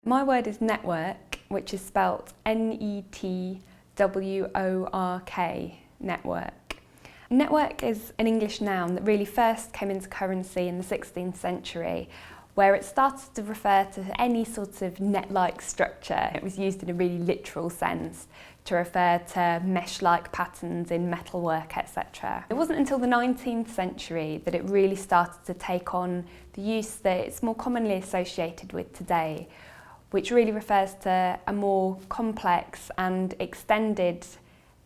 My word is network, which is spelt Network, network. Network is an English noun that really first came into currency in the 16th century, where it started to refer to any sort of net-like structure. It was used in a really literal sense to refer to mesh-like patterns in metalwork, etc. It wasn't until the 19th century that it really started to take on the use that it's more commonly associated with today, which really refers to a more complex and extended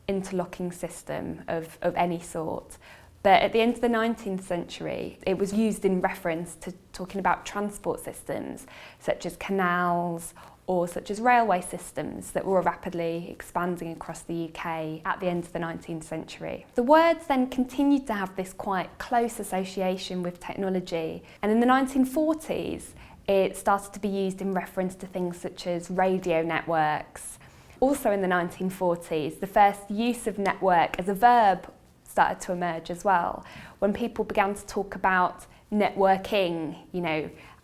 interlocking system of any sort. But at the end of the 19th century, it was used in reference to talking about transport systems, such as canals or such as railway systems that were rapidly expanding across the UK at the end of the 19th century. The words then continued to have this quite close association with technology, and in the 1940s, it started to be used in reference to things such as radio networks. Also in the 1940s, the first use of network as a verb started to emerge as well, when people began to talk about networking,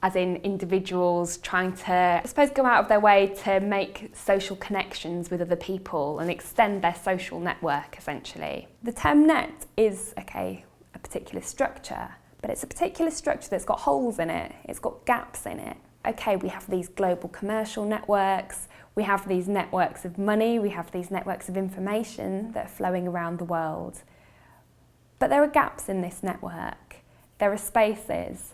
as in individuals trying to, go out of their way to make social connections with other people and extend their social network, essentially. The term net is, a particular structure, but it's a particular structure that's got holes in it, it's got gaps in it. We have these global commercial networks, we have these networks of money, we have these networks of information that are flowing around the world. But there are gaps in this network. There are spaces.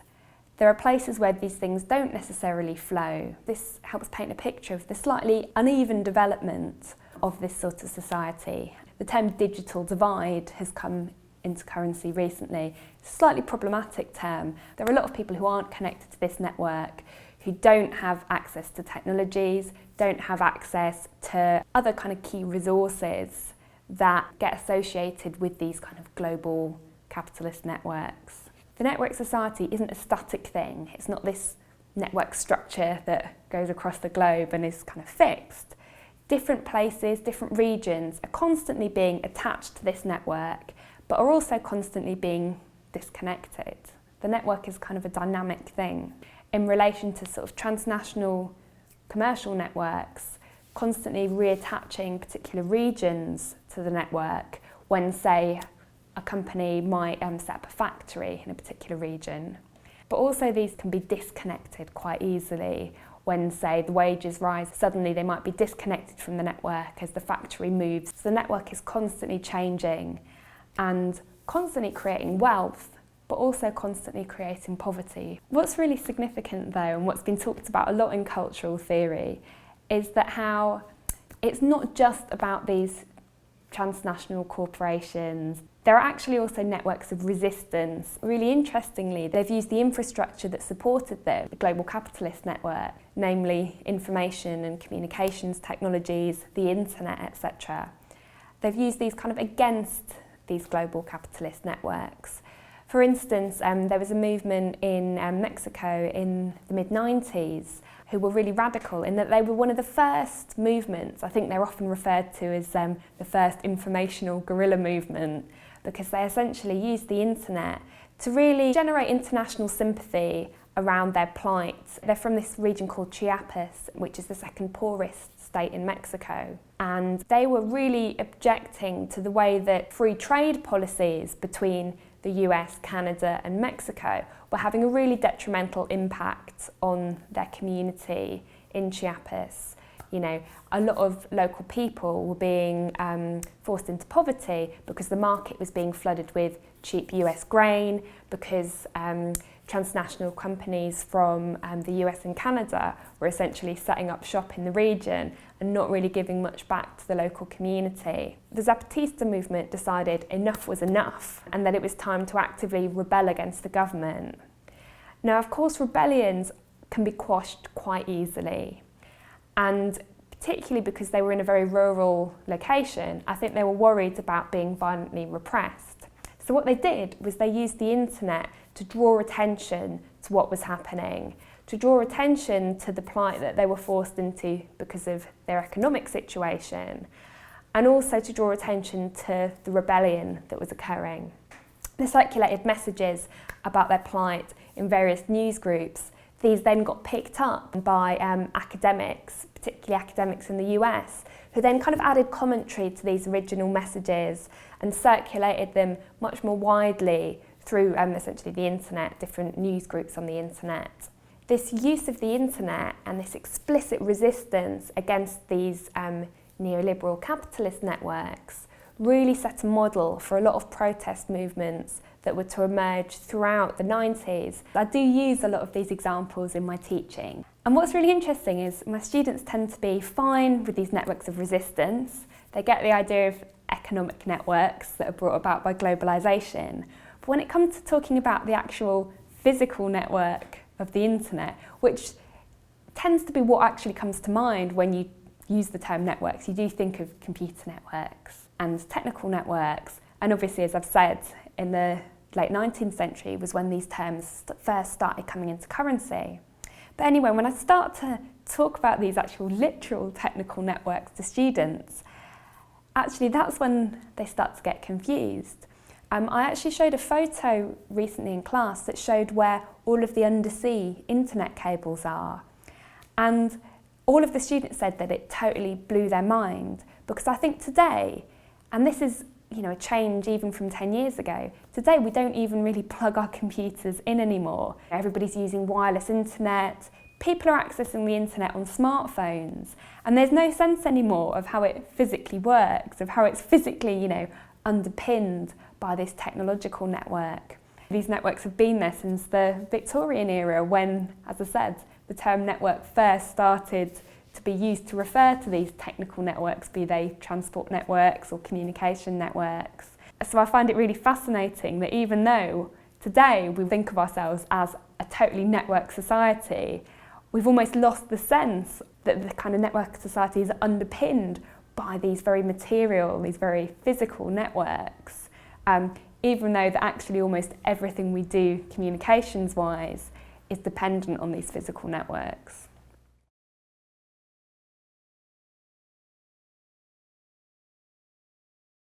There are places where these things don't necessarily flow. This helps paint a picture of the slightly uneven development of this sort of society. The term digital divide has come into currency recently. It's a slightly problematic term. There are a lot of people who aren't connected to this network, who don't have access to technologies, don't have access to other kind of key resources that get associated with these kind of global capitalist networks. The network society isn't a static thing. It's not this network structure that goes across the globe and is kind of fixed. Different places, different regions are constantly being attached to this network, but are also constantly being disconnected. The network is kind of a dynamic thing. In relation to sort of transnational commercial networks, constantly reattaching particular regions to the network when, say, a company might set up a factory in a particular region. But also these can be disconnected quite easily. When, say, the wages rise, suddenly they might be disconnected from the network as the factory moves. So the network is constantly changing and constantly creating wealth, but also constantly creating poverty. What's really significant though, and what's been talked about a lot in cultural theory, is that how it's not just about these transnational corporations. There are actually also networks of resistance. Really interestingly, they've used the infrastructure that supported the global capitalist network, namely information and communications technologies, the internet, etc. They've used these kind of against these global capitalist networks. For instance, there was a movement in Mexico in the mid-90s who were really radical in that they were one of the first movements. I think they're often referred to as the first informational guerrilla movement, because they essentially used the internet to really generate international sympathy around their plight. They're from this region called Chiapas, which is the second poorest state in Mexico. And they were really objecting to the way that free trade policies between the US, Canada and Mexico were having a really detrimental impact on their community in Chiapas. A lot of local people were being forced into poverty because the market was being flooded with cheap US grain, because transnational companies from the US and Canada were essentially setting up shop in the region and not really giving much back to the local community. The Zapatista movement decided enough was enough and that it was time to actively rebel against the government. Now, of course, rebellions can be quashed quite easily, and particularly because they were in a very rural location, I think they were worried about being violently repressed. So what they did was they used the internet to draw attention to what was happening, to draw attention to the plight that they were forced into because of their economic situation, and also to draw attention to the rebellion that was occurring. They circulated messages about their plight in various news groups These then got picked up by academics, particularly academics in the US, who then kind of added commentary to these original messages and circulated them much more widely through essentially the internet, different news groups on the internet. This use of the internet and this explicit resistance against these neoliberal capitalist networks really set a model for a lot of protest movements that were to emerge throughout the 90s. I do use a lot of these examples in my teaching. And what's really interesting is my students tend to be fine with these networks of resistance. They get the idea of economic networks that are brought about by globalisation. But when it comes to talking about the actual physical network of the internet, which tends to be what actually comes to mind when you use the term networks, you do think of computer networks and technical networks. And obviously, as I've said, in the late 19th century was when these terms first started coming into currency. But anyway, when I start to talk about these actual literal technical networks to students, actually that's when they start to get confused. I actually showed a photo recently in class that showed where all of the undersea internet cables are. And all of the students said that it totally blew their mind, because I think today, and this is a change even from 10 years ago, today we don't even really plug our computers in anymore. Everybody's using wireless internet, people are accessing the internet on smartphones, and there's no sense anymore of how it physically works, of how it's physically, underpinned by this technological network. These networks have been there since the Victorian era when, as I said, the term network first started to be used to refer to these technical networks, be they transport networks or communication networks. So I find it really fascinating that even though today we think of ourselves as a totally networked society, we've almost lost the sense that the kind of network society is underpinned by these very material, these very physical networks, even though that actually almost everything we do communications-wise is dependent on these physical networks.